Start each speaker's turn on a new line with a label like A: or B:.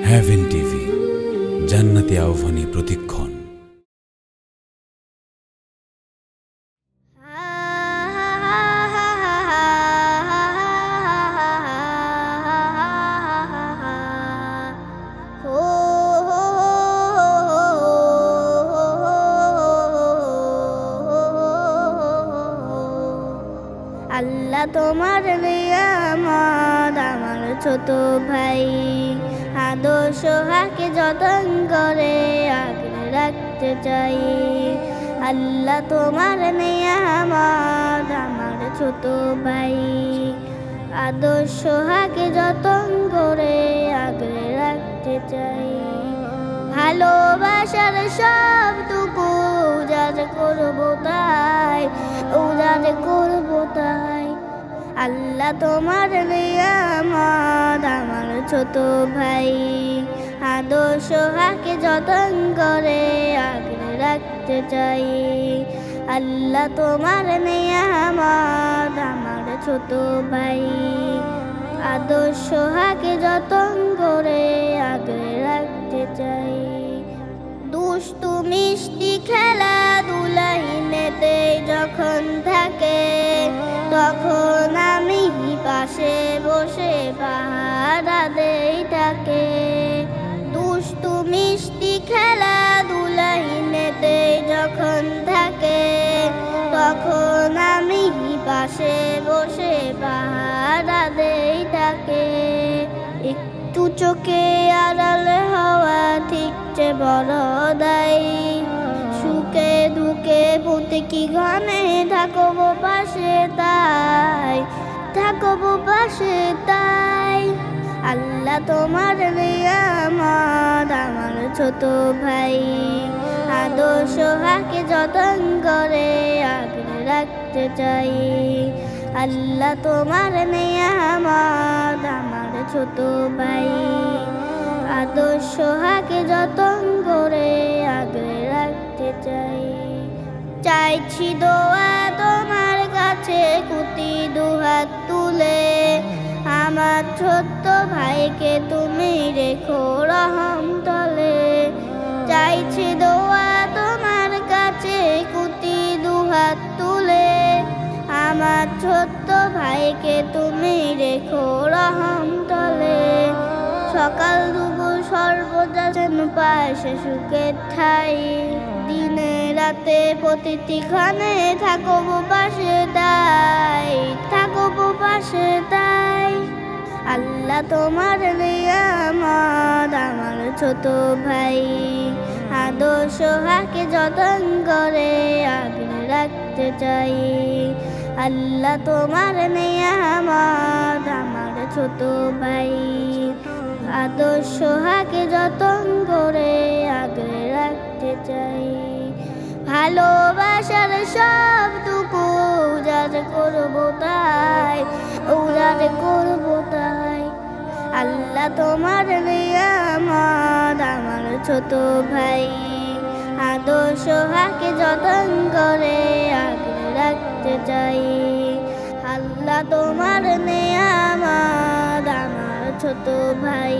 A: Haven TV, জান্নাতি আহ্বানী প্রতিক্ষণ।
B: আল্লাহ তোমার নিয়ামত আমার ছোট ভাই, আদর্শ হাকে যতন করে আগলে রাখতে চাই। আল্লাহ তোমার নিয়ামত আমার ছোট ভাই, আদর্শ হাকে যতন করে আগলে রাখতে চাই। ভালোবাসার সবটুকু উজাড় করবো তাই, উজাড় করবো তাই। আল্লাহ তোমার নিয়ামত আমার ছোট ভাই, আদর্শ হাকে যতন করে আগলে রাখতে চাই। আল্লাহ তোমার নিয়ামত আমার ছোট ভাই, আদর্শ হাকে যতন করে আগলে রাখতে চাই। দুষ্টু মিষ্টি খেলাধুলাই মেতে যখন থাকে, তখন আমি পাশে বসে পাহারা দেই তাকে। দুষ্টু মিষ্টি খেলাধুলাই মেতে যখন থাকে, তখন আমি পাশে বসে পাহারা দেই তাকে। একটু চোখে আড়াল হওয়া ঠিক যে বড় দায়, সুখে দুঃখে প্রত্যেকই ঘনে থাকবো পাশে তাই, থাকবো পাশে তাই। আল্লাহ তোমার নিয়ামত আমার ছোট ভাই, আদর্শ হাকে যতন করে আগলে রাখতে চাই। আল্লাহ তোমার নিয়ামত আমার ছোট ভাই, আদর্শ হাকে যতন করে আগলে রাখতে চাই। চাইছি দোয়া তোমার কাছে কুতি দুহাত তুলে, আমার ছোট্ট ভাইকে তুমি রেখো রহম তলে। চাইছি দোয়া তোমার কাছে কুতি দুহাত তুলে, আমার ছোট্ট ভাইকে তুমি রেখো রহম তলে। সকাল দুপুর সর্বদা যেন পায় সে সুখের ঠাই, দিনে রাতে প্রতিটি ক্ষণে থাকবো পাশে তাই, থাকবো পাশে তাই। আল্লাহ তোমার নিয়ামত আমার ছোট ভাই, আদর্শ হাকে যতন করে আগলে রাখতে চাই। আল্লাহ তোমার নিয়ামত আমার ছোট ভাই, আদর্শ হাকে যতন করে আগলে রাখতে চাই। ভালোবাসার সবটুকু উজাড় করবো তাই, উজাড় করবো তাই। আল্লাহ তোমার নিয়ামত আমার ছোট ভাই, আদর্শ হাকে যতন করে আগলে রাখতে চাই। আল্লাহ তোমার নিয়ামত আমার ছোট ভাই।